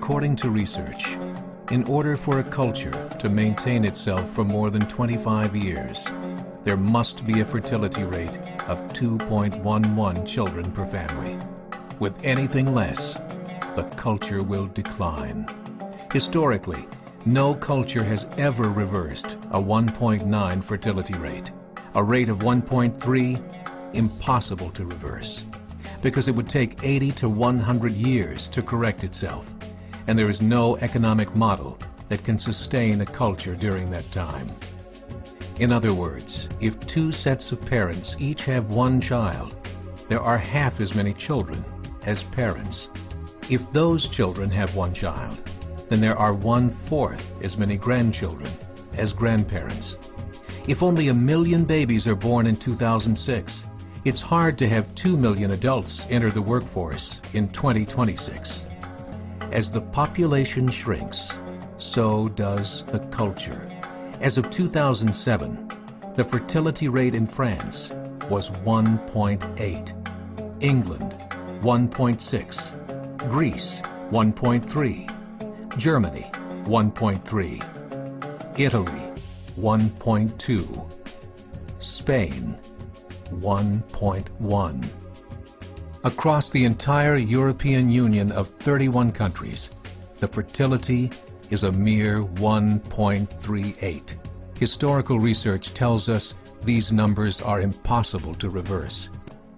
According to research, in order for a culture to maintain itself for more than 25 years, there must be a fertility rate of 2.11 children per family. With anything less, the culture will decline. Historically, no culture has ever reversed a 1.9 fertility rate. A rate of 1.3, impossible to reverse, because it would take 80 to 100 years to correct itself, and there is no economic model that can sustain a culture during that time. In other words, if two sets of parents each have one child, there are half as many children as parents. If those children have one child, then there are 1/4 as many grandchildren as grandparents. If only 1 million babies are born in 2006, it's hard to have 2 million adults enter the workforce in 2026. As the population shrinks, so does the culture. As of 2007, the fertility rate in France was 1.8, England 1.6, Greece 1.3, Germany 1.3, Italy 1.2, Spain 1.1. Across the entire European Union of 31 countries, the fertility is a mere 1.38. Historical research tells us these numbers are impossible to reverse.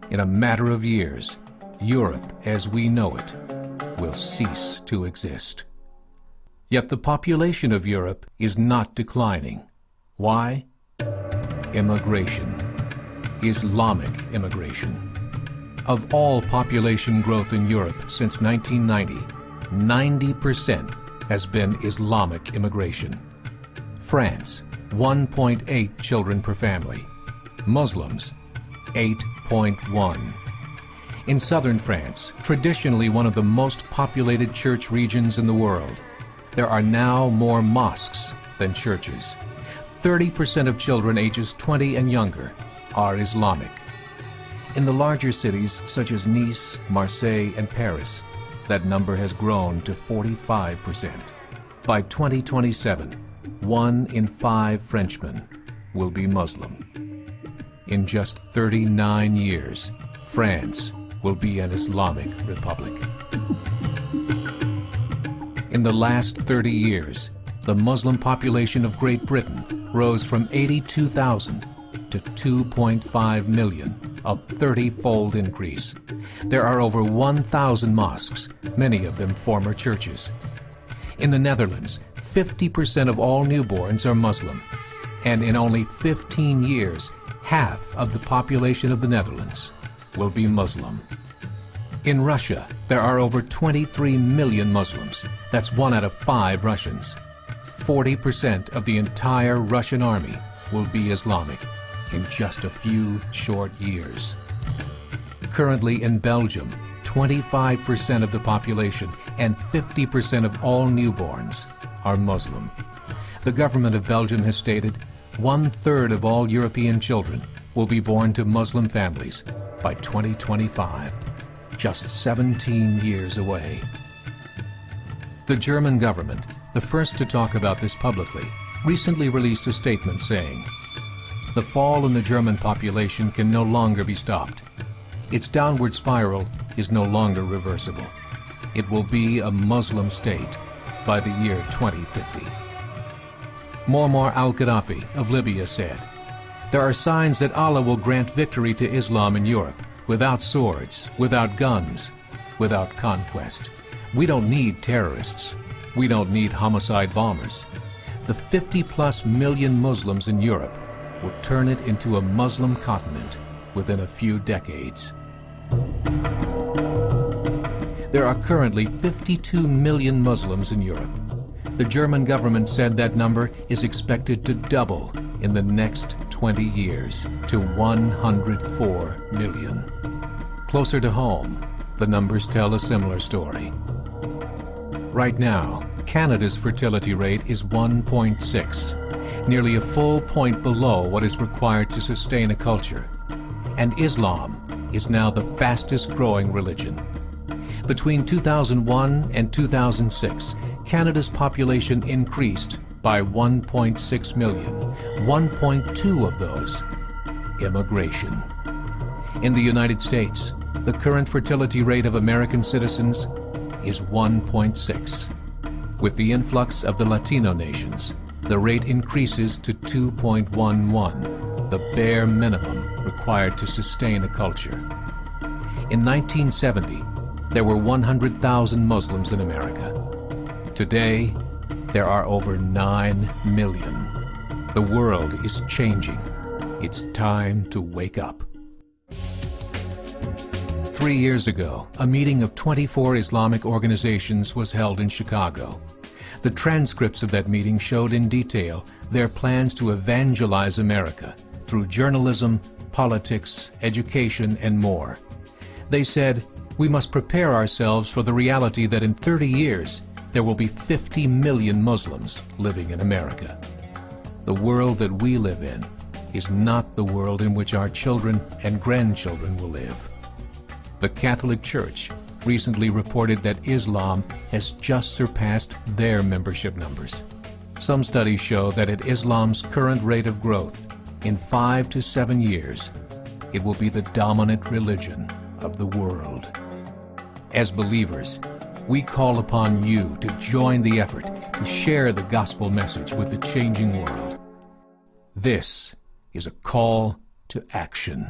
In a matter of years, Europe as we know it will cease to exist. Yet the population of Europe is not declining. Why? Immigration. Islamic immigration. Of all population growth in Europe since 1990, 90% has been Islamic immigration. France, 1.8 children per family. Muslims, 8.1. In southern France, traditionally one of the most populated church regions in the world, there are now more mosques than churches. 30% of children ages 20 and younger are Islamic. In the larger cities such as Nice, Marseille, and Paris, that number has grown to 45%. By 2027, 1 in 5 Frenchmen will be Muslim. In just 39 years, France will be an Islamic republic. In the last 30 years, the Muslim population of Great Britain rose from 82,000 to 2.5 million, a 30-fold increase. There are over 1,000 mosques, many of them former churches. In the Netherlands, 50% of all newborns are Muslim, and in only 15 years, half of the population of the Netherlands will be Muslim. In Russia, there are over 23 million Muslims. That's 1 out of 5 Russians. 40% of the entire Russian army will be Islamic in just a few short years. Currently in Belgium, 25% of the population and 50% of all newborns are Muslim. The government of Belgium has stated 1/3 of all European children will be born to Muslim families by 2025, just 17 years away. The German government, the first to talk about this publicly, recently released a statement saying, "The fall in the German population can no longer be stopped. Its downward spiral is no longer reversible. It will be a Muslim state by the year 2050. Muammar al-Gaddafi of Libya said, "There are signs that Allah will grant victory to Islam in Europe, without swords, without guns, without conquest. We don't need terrorists. We don't need homicide bombers. The 50+ million Muslims in Europe will turn it into a Muslim continent within a few decades." There are currently 52 million Muslims in Europe. The German government said that number is expected to double in the next 20 years to 104 million. Closer to home, the numbers tell a similar story. Right now, Canada's fertility rate is 1.6, nearly a full point below what is required to sustain a culture. And Islam is now the fastest growing religion. Between 2001 and 2006, Canada's population increased by 1.6 million, 1.2 of those immigration. In the United States, the current fertility rate of American citizens is 1.6. With the influx of the Latino nations, the rate increases to 2.11, the bare minimum required to sustain a culture. In 1970, there were 100,000 Muslims in America. Today, there are over 9 million. The world is changing. It's time to wake up. 3 years ago, a meeting of 24 Islamic organizations was held in Chicago. The transcripts of that meeting showed in detail their plans to evangelize America through journalism, politics, education, and more. They said, we must prepare ourselves for the reality that in 30 years, there will be 50 million Muslims living in America. The world that we live in is not the world in which our children and grandchildren will live. The Catholic Church recently reported that Islam has just surpassed their membership numbers. Some studies show that at Islam's current rate of growth, in 5 to 7 years, it will be the dominant religion of the world. As believers, we call upon you to join the effort to share the gospel message with the changing world. This is a call to action.